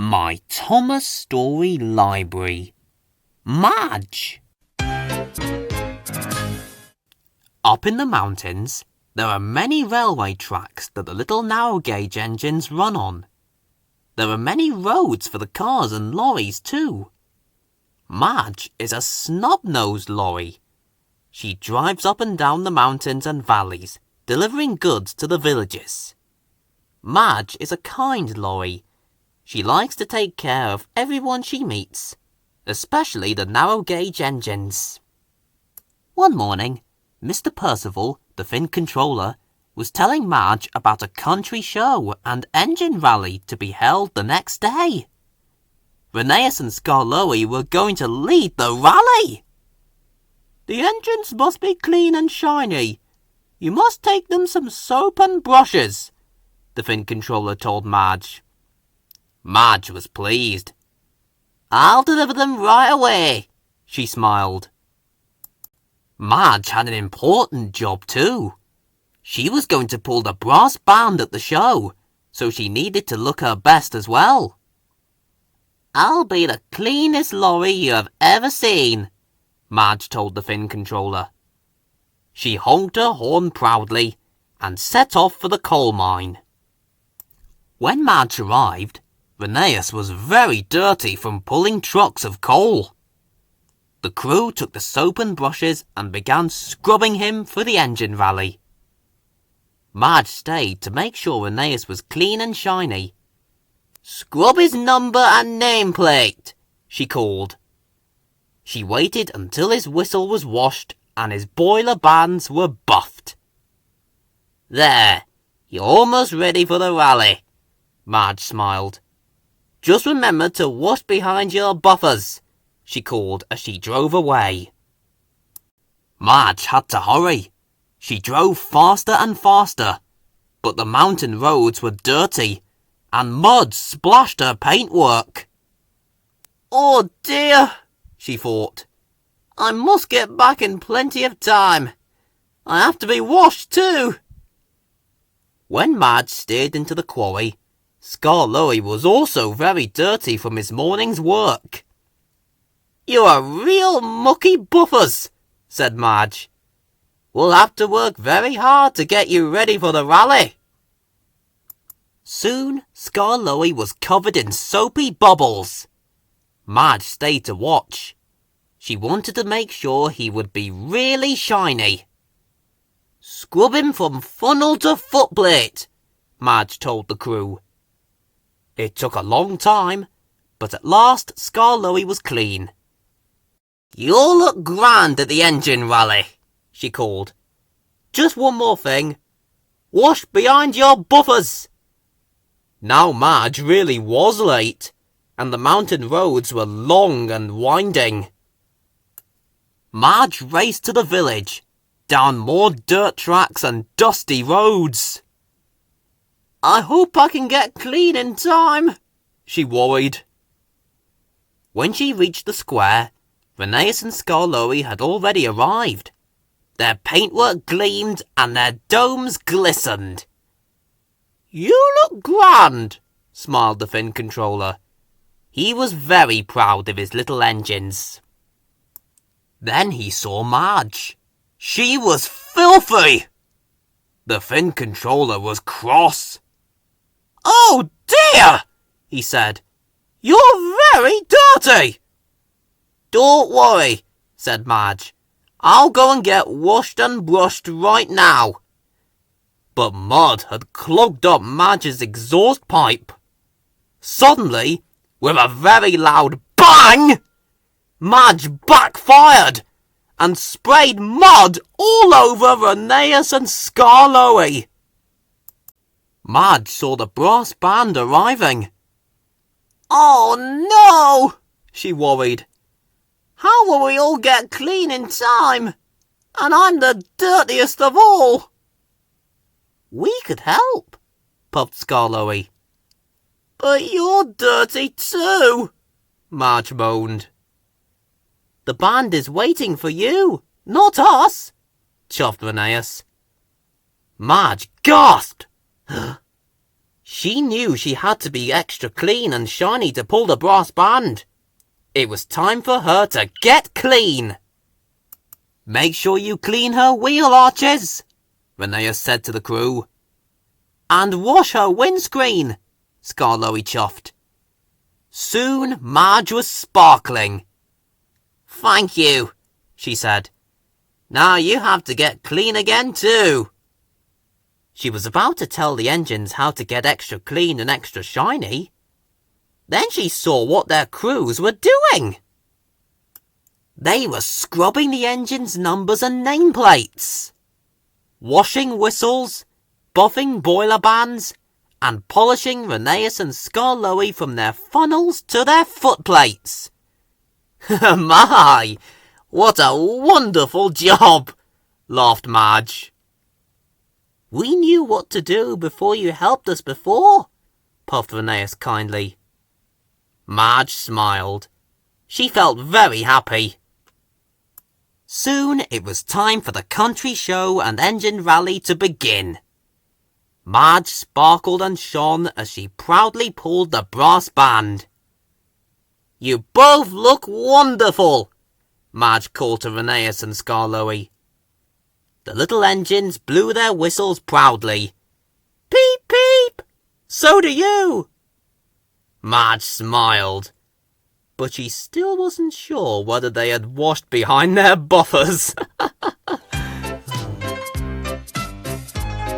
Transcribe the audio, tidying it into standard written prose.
My Thomas Story Library. Madge. Up in the mountains, there are many railway tracks that the little narrow-gauge engines run on. There are many roads for the cars and lorries too. Madge is a snub-nosed lorry. She drives up and down the mountains and valleys, delivering goods to the villages. Madge is a kind lorry. She likes to take care of everyone she meets, especially the narrow-gauge engines. One morning, Mr. Percival, the Fin Controller, was telling Madge about a country show and engine rally to be held the next day. Rheneas and Skarloey were going to lead the rally. The engines must be clean and shiny. You must take them some soap and brushes, the Fin Controller told Madge. Madge was pleased. I'll deliver them right away, she smiled. Madge had an important job too. She was going to pull the brass band at the show, so she needed to look her best as well. I'll be the cleanest lorry you have ever seen, Madge told the Fin Controller. She honked her horn proudly and set off for the coal mine. When Madge arrived, Rheneas was very dirty from pulling trucks of coal. The crew took the soap and brushes and began scrubbing him for the engine rally. Madge stayed to make sure Rheneas was clean and shiny. Scrub his number and nameplate, she called. She waited until his whistle was washed and his boiler bands were buffed. There, you're almost ready for the rally, Madge smiled. Just remember to wash behind your buffers, she called as she drove away. Madge had to hurry. She drove faster and faster, but the mountain roads were dirty and mud splashed her paintwork. Oh dear, she thought. I must get back in plenty of time. I have to be washed too. When Madge steered into the quarry, Skarloey was also very dirty from his morning's work. You are real mucky buffers, said Madge. We'll have to work very hard to get you ready for the rally. Soon, Skarloey was covered in soapy bubbles. Madge stayed to watch. She wanted to make sure he would be really shiny. Scrub him from funnel to footplate, Madge told the crew. It took a long time, but at last Skarloey was clean. You'll look grand at the engine rally, she called. Just one more thing. Wash behind your buffers. Now Madge really was late, and the mountain roads were long and winding. Madge raced to the village, down more dirt tracks and dusty roads. I hope I can get clean in time, she worried. When she reached the square, Rheneas and Skarloey had already arrived. Their paintwork gleamed and their domes glistened. You look grand, smiled the Fin Controller. He was very proud of his little engines. Then he saw Madge. She was filthy. The Fin Controller was cross. Oh dear, he said. You're very dirty. Don't worry, said Madge. I'll go and get washed and brushed right now. But mud had clogged up Madge's exhaust pipe. Suddenly, with a very loud bang, Madge backfired and sprayed mud all over Rheneas and Skarloey. Madge saw the brass band arriving. Oh no, she worried. How will we all get clean in time? And I'm the dirtiest of all. We could help, puffed Skarloey. But you're dirty too, Madge moaned. The band is waiting for you, not us, chuffed Rheneas. Madge gasped. She knew she had to be extra clean and shiny to pull the brass band. It was time for her to get clean. Make sure you clean her wheel arches, Renea said to the crew. And wash her windscreen, Skarloey chuffed. Soon Madge was sparkling. Thank you, she said. Now you have to get clean again too. She was about to tell the engines how to get extra clean and extra shiny. Then she saw what their crews were doing. They were scrubbing the engines' numbers and nameplates, washing whistles, buffing boiler bands, and polishing Reneus and Skarloey from their funnels to their footplates. My, what a wonderful job, laughed Madge. We knew what to do before you helped us before, puffed Reneus kindly. Madge smiled. She felt very happy. Soon it was time for the country show and engine rally to begin. Madge sparkled and shone as she proudly pulled the brass band. You both look wonderful, Madge called to Reneus and Skarloey. The little engines blew their whistles proudly. Peep, peep! So do you! Madge smiled, but she still wasn't sure whether they had washed behind their buffers.